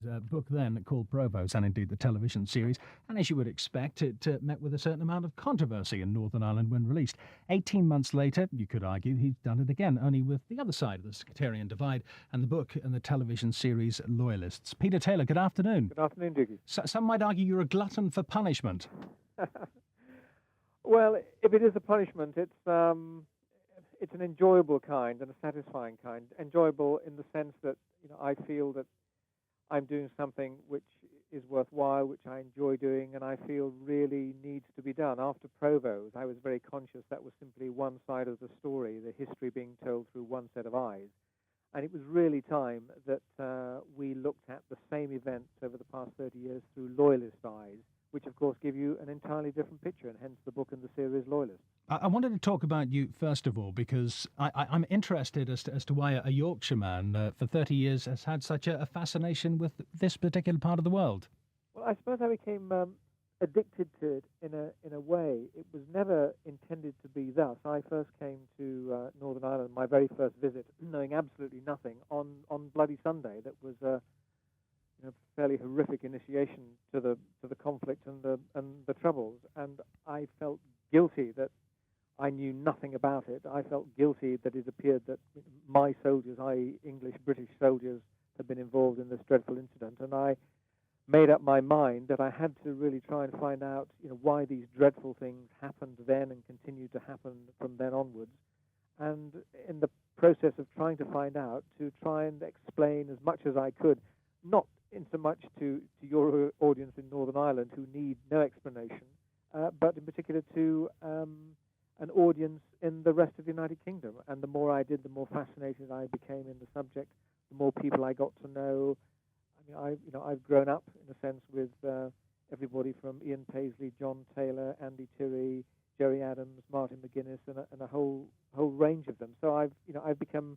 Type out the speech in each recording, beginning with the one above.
book then called Provost, and indeed the television series. And as you would expect, it met with a certain amount of controversy in Northern Ireland when released. 18 months later, you could argue he's done it again, only with the other side of the sectarian divide, and the book and the television series Loyalists. Peter Taylor, good afternoon. Good afternoon, Dougi. Some might argue you're a glutton for punishment. Well, if it is a punishment, it's an enjoyable kind and a satisfying kind. Enjoyable in the sense that I feel that I'm doing something which is worthwhile, which I enjoy doing, and I feel really needs to be done. After Provost, I was very conscious that was simply one side of the story, the history being told through one set of eyes. And it was really time that we looked at the same events over the past 30 years through loyalist eyes, which of course give you an entirely different picture, and hence the book and the series Loyalist. I wanted to talk about you first of all because I'm interested as to why a Yorkshireman for 30 years has had such a fascination with this particular part of the world. Well, I suppose I became addicted to it in a way. It was never intended to be thus. I first came to Northern Ireland, my very first visit, knowing absolutely nothing, on Bloody Sunday. That was a fairly horrific initiation to the conflict and the troubles, and I felt guilty that I knew nothing about it. I felt guilty that it appeared that my soldiers, i.e. English, British soldiers, had been involved in this dreadful incident. And I made up my mind that I had to really try and find out why these dreadful things happened then and continue to happen from then onwards. And in the process of trying to find out, to try and explain as much as I could, not in so much to your audience in Northern Ireland who need no explanation, but in particular to an audience in the rest of the United Kingdom. And the more I did, the more fascinated I became in the subject, the more people I got to know. I mean, I've grown up, in a sense, with everybody from Ian Paisley, John Taylor, Andy Tyree, Jerry Adams, Martin McGuinness, and a whole range of them. So I've become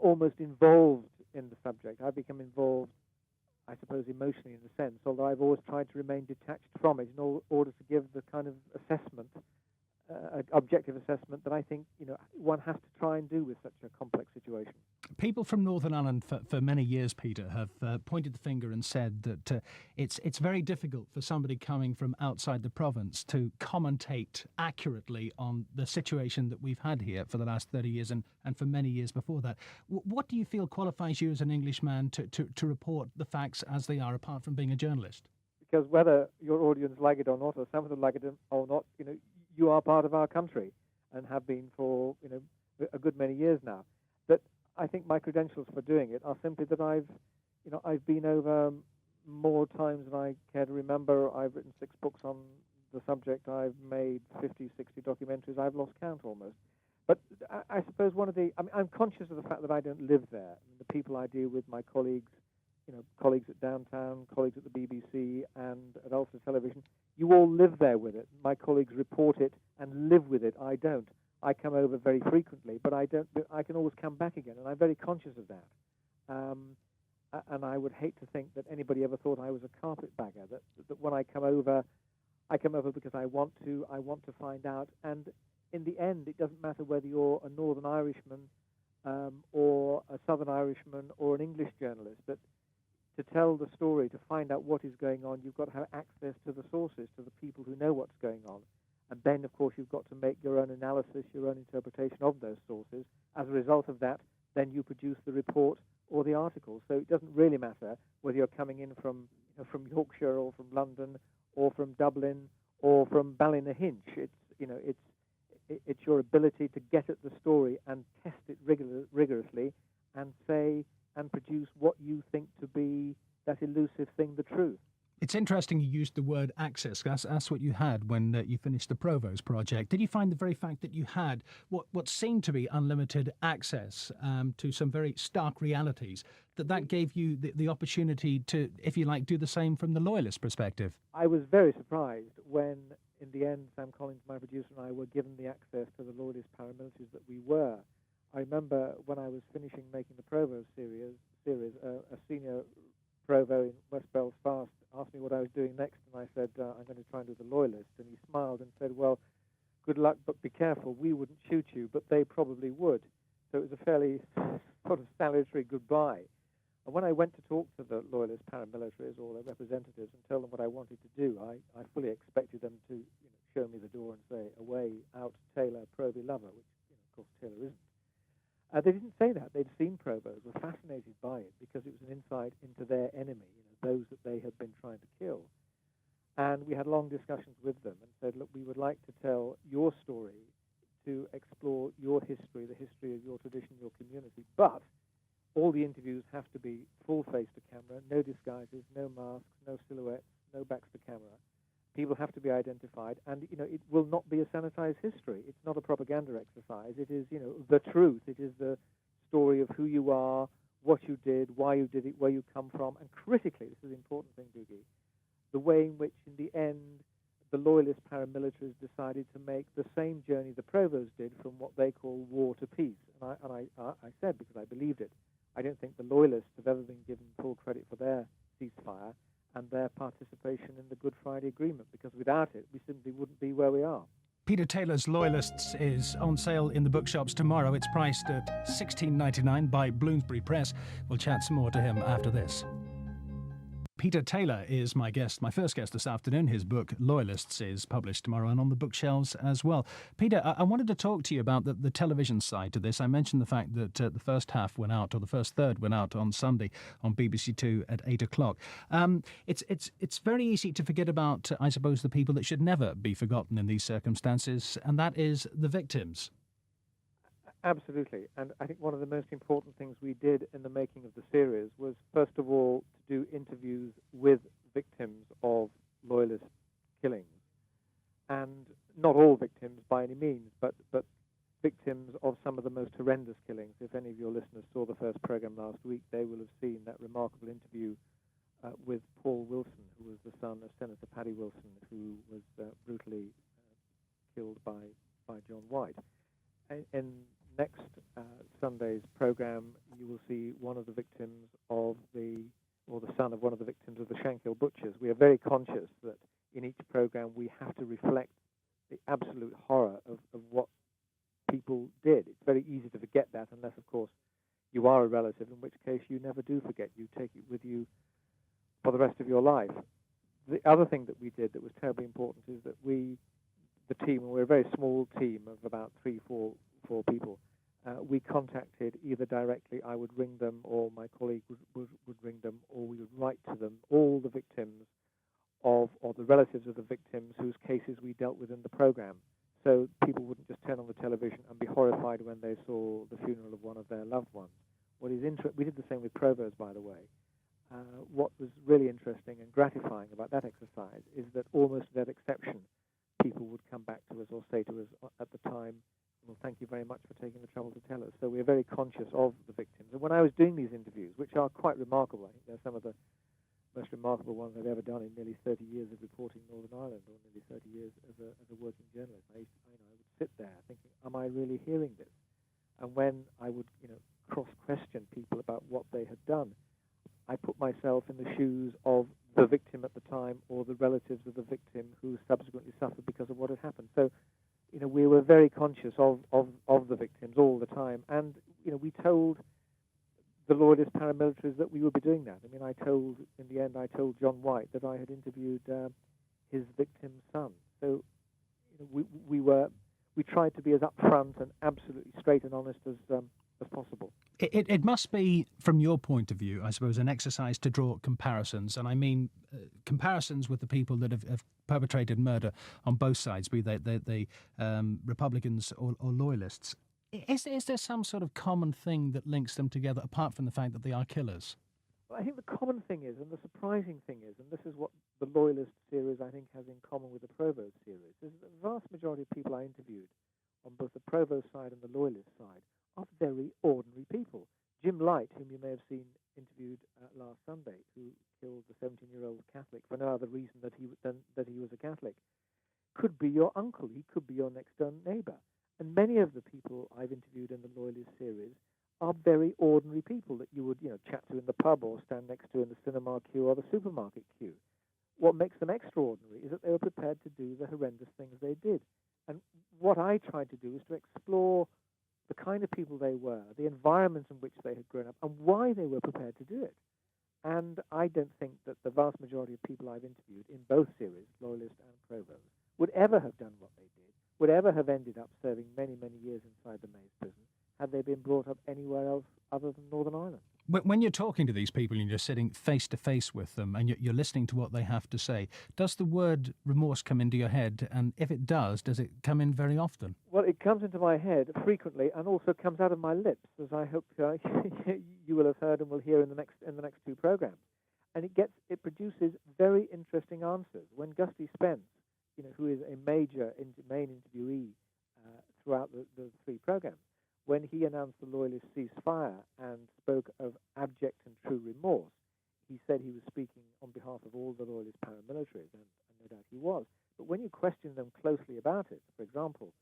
almost involved in the subject. I've become involved, I suppose, emotionally in a sense, although I've always tried to remain detached from it in order to give the kind of assessment, objective assessment that I think one has to try and do with such a complex situation. People from Northern Ireland for many years, Peter, have pointed the finger and said that it's very difficult for somebody coming from outside the province to commentate accurately on the situation that we've had here for the last 30 years and for many years before that. What do you feel qualifies you as an Englishman to report the facts as they are, apart from being a journalist? Because whether your audience like it or not, or some of them like it or not, you are part of our country and have been for a good many years now. That I think my credentials for doing it are simply that I've been over more times than I care to remember. I've written 6 books on the subject. I've made 50, 60 documentaries. I've lost count almost. But I suppose I'm conscious of the fact that I don't live there. I mean, the people I deal with, my colleagues, colleagues at Downtown, colleagues at the BBC and at Ulster Television, you all live there with it. My colleagues report it and live with it. I don't. I come over very frequently, but I don't. I can always come back again, and I'm very conscious of that. And I would hate to think that anybody ever thought I was a carpetbagger. That when I come over because I want to. I want to find out. And in the end, it doesn't matter whether you're a Northern Irishman or a Southern Irishman or an English journalist. That to tell the story, to find out what is going on, you've got to have access to the sources, to the people who know what's going on. And then, of course, you've got to make your own analysis, your own interpretation of those sources. As a result of that, then you produce the report or the article. So it doesn't really matter whether you're coming in from Yorkshire or from London or from Dublin or from Ballynahinch. It's your ability to get at the story and test it rigorously and say and produce what you think to be that elusive thing, the truth. It's interesting you used the word access. That's what you had when you finished the Provost project. Did you find the very fact that you had what seemed to be unlimited access to some very stark realities, that gave you the opportunity to, if you like, do the same from the loyalist perspective? I was very surprised when, in the end, Sam Collins, my producer, and I were given the access to the loyalist paramilitaries that we were. I remember when I was finishing making the Provost series, a senior Provo in West Belfast asked me what I was doing next, and I said, I'm going to try and do the Loyalist. And he smiled and said, well, good luck, but be careful. We wouldn't shoot you, but they probably would. So it was a fairly sort of salutary goodbye. And when I went to talk to the loyalist paramilitaries or their representatives and tell them what I wanted to do, I fully expected them to show me the door and say, away, out, Taylor, Proby lover, which, of course, Taylor isn't. They didn't say that. They'd seen Provos, were fascinated by it because it was an insight into their enemy, those that they had been trying to kill. And we had long discussions with them and said, look, we would like to tell your story, to explore your history, the history of your tradition, your community, but all the interviews have to be full face to camera, no disguises, no masks, no silhouettes, no backs to camera. People have to be identified, and it will not be a sanitized history. It's not a propaganda exercise. It is the truth. It is the story of who you are, what you did, why you did it, where you come from, and critically, this is the important thing, Dougi, the way in which, in the end, the loyalist paramilitaries decided to make the same journey the Provos did from what they call war to peace. And I said, because I believed it, I don't think the loyalists have ever been given full credit for their ceasefire and their participation in the Good Friday Agreement, because without it, we simply wouldn't be where we are. Peter Taylor's Loyalists is on sale in the bookshops tomorrow. It's priced at $16.99 by Bloomsbury Press. We'll chat some more to him after this. Peter Taylor is my guest, my first guest this afternoon. His book, Loyalists, is published tomorrow and on the bookshelves as well. Peter, I wanted to talk to you about the television side to this. I mentioned the fact that the first half went out, or the first third went out on Sunday on BBC Two at 8 o'clock. It's very easy to forget about, I suppose, the people that should never be forgotten in these circumstances, and that is the victims. Absolutely. And I think one of the most important things we did in the making of the series was, first of all, to do interviews with victims of loyalist killings. And not all victims by any means, but victims of some of the most horrendous killings. If any of your listeners saw the first program last week, they will have seen that remarkable interview with Paul Wilson, who was the son of Senator Paddy Wilson, who was brutally killed by John White. In next Sunday's program, you will see one of the victims or the son of one of the victims of the Shankill butchers. We are very conscious that in each program we have to reflect the absolute horror of what people did. It's very easy to forget that, unless, of course, you are a relative, in which case you never do forget. You take it with you for the rest of your life. The other thing that we did that was terribly important is that the team, and we're a very small team of about four people, we contacted either directly, I would ring them, or my colleague would ring them, or we would write to them, all the victims or the relatives of the victims whose cases we dealt with in the program. So people wouldn't just turn on the television and be horrified when they saw the funeral of one of their loved ones. We did the same with Provos, by the way. What was really interesting and gratifying about that exercise is that almost without exception, people would come back to us or say to us at the time, well, thank you very much for taking the trouble to tell us. So we're very conscious of the victims. And when I was doing these interviews, which are quite remarkable, I think they're some of the most remarkable ones I've ever done in nearly 30 years of reporting Northern Ireland, or nearly 30 years as a working journalist. I would sit there thinking, am I really hearing this? And when I would cross-question people about what they had done, I put myself in the shoes of the victim at the time or the relatives of the victim who subsequently suffered because of what had happened. So, we were very conscious of the victims all the time. And, we told the loyalist paramilitaries that we would be doing that. I mean, in the end, I told John White that I had interviewed his victim's son. So, we tried to be as upfront and absolutely straight and honest as possible. It must be, from your point of view, I suppose, an exercise to draw comparisons, and I mean comparisons with the people that have perpetrated murder on both sides, be they Republicans or loyalists. Is there some sort of common thing that links them together, apart from the fact that they are killers? Well, I think the common thing is, and the surprising thing is, and this is what the Loyalist series, I think, has in common with the Provost series, is that the vast majority of people I interviewed on both the Provost side and the Loyalist side are very ordinary people. Jim Light, whom you may have seen interviewed last Sunday, who killed the 17-year-old Catholic for no other reason than that he was a Catholic, could be your uncle. He could be your next-door neighbor. And many of the people I've interviewed in the Loyalist series are very ordinary people that you would, chat to in the pub or stand next to in the cinema queue or the supermarket queue. What makes them extraordinary is that they were prepared to do the horrendous things they did. And what I tried to do is to explore the kind of people they were, the environment in which they had grown up, and why they were prepared to do it. And I don't think that the vast majority of people I've interviewed in both series, Loyalist and Provost, would ever have done what they did, would ever have ended up serving many, many years inside the Maze prison had they been brought up anywhere else other than Northern Ireland. When you're talking to these people and you're sitting face to face with them and you're listening to what they have to say, does the word remorse come into your head? And if it does it come in very often? Well, it comes into my head frequently and also comes out of my lips, as I hope you will have heard and will hear in the next two programs. And it produces very interesting answers. When Gusty Spence, who is a main interviewee throughout the three programs, when he announced the Loyalist ceasefire and spoke of abject and true remorse, he said he was speaking on behalf of all the Loyalist paramilitaries, and no doubt he was. But when you question them closely about it, for example,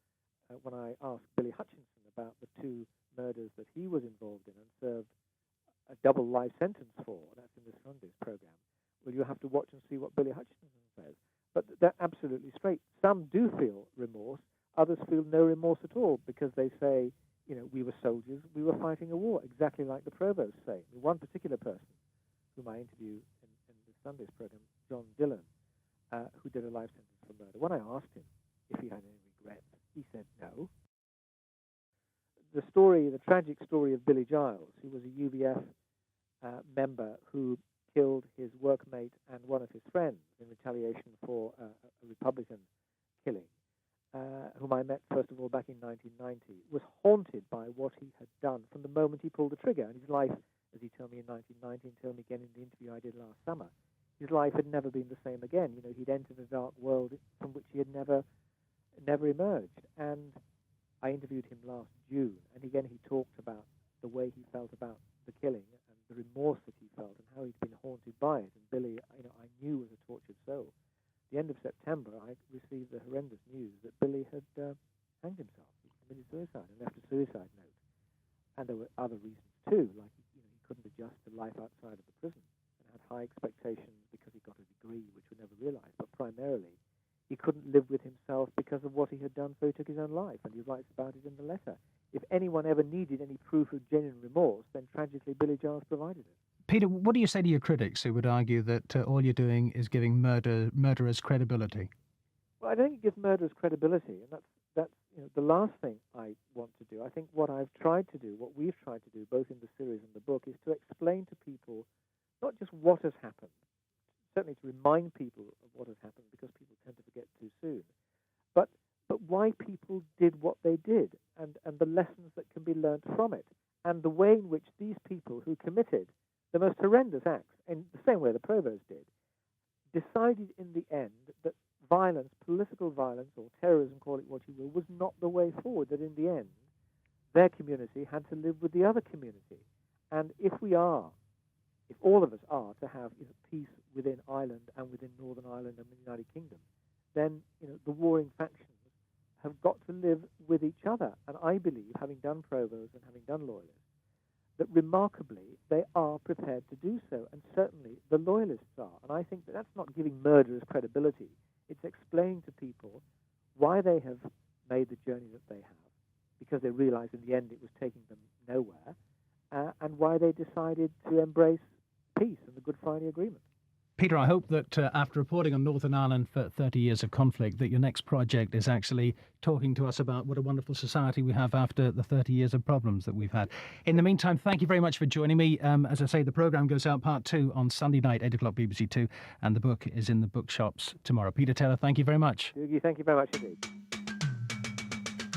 when I asked Billy Hutchinson about the two murders that he was involved in and served a double life sentence for, that's in this Sunday's program, well, you have to watch and see what Billy Hutchinson says. But they're absolutely straight. Some do feel remorse, others feel no remorse at all because they say, we were soldiers, we were fighting a war, exactly like the provosts say. One particular person, whom I interview in this Sunday's program, John Dillon, who did a life sentence for murder. When I asked him if he had any regrets, he said no. The tragic story of Billy Giles, who was a UVF member who killed his workmate and one of his friends in retaliation for a Republican killing, whom I met, first of all, back in 1990, was haunted by what he had done from the moment he pulled the trigger. And his life, as he told me in 1990 and told me again in the interview I did last summer, his life had never been the same again. He'd entered a dark world from which he had never emerged. And I interviewed him last June, and again he talked about the way he felt about the killing and the remorse that he felt and how he'd been haunted by it. And Billy, I knew was a tortured soul. At the end of September, I received the horrendous news that Billy had hanged himself. He committed suicide and left a suicide note. And there were other reasons too, like he couldn't adjust to life outside of the prison and had high expectations because he got a degree which were never realized. But primarily, he couldn't live with himself because of what he had done, so he took his own life, and he writes about it in the letter. If anyone ever needed any proof of genuine remorse, then tragically Billy Giles provided it. Peter, what do you say to your critics who would argue that all you're doing is giving murderers credibility? Well, I don't think it gives murderers credibility, and that's the last thing I want to do. I think what I've tried to do, what we've tried to do, both in the series and the book, is to explain to people not just what has happened, certainly to remind people of what has happened because people tend to forget too soon, but why people did what they did and the lessons that can be learnt from it, and the way in which these people who committed the most horrendous acts, in the same way the provost did, decided in the end that violence, political violence, or terrorism, call it what you will, was not the way forward, that in the end their community had to live with the other community. And if all of us are to have peace within Ireland and within Northern Ireland and the United Kingdom, then the warring factions have got to live with each other. And I believe, having done Provost and having done Loyalists, that remarkably they are prepared to do so, and certainly the Loyalists are. And I think that's not giving murderers credibility. It's explaining to people why they have made the journey that they have, because they realize in the end it was taking them nowhere, and why they decided to embrace peace and the Good Friday Agreement. Peter, I hope that after reporting on Northern Ireland for 30 years of conflict, that your next project is actually talking to us about what a wonderful society we have after the 30 years of problems that we've had. In the meantime, thank you very much for joining me. As I say, the programme goes out part 2 on Sunday night, 8 o'clock BBC 2, and the book is in the bookshops tomorrow. Peter Taylor, thank you very much. Dougi, thank you very much indeed.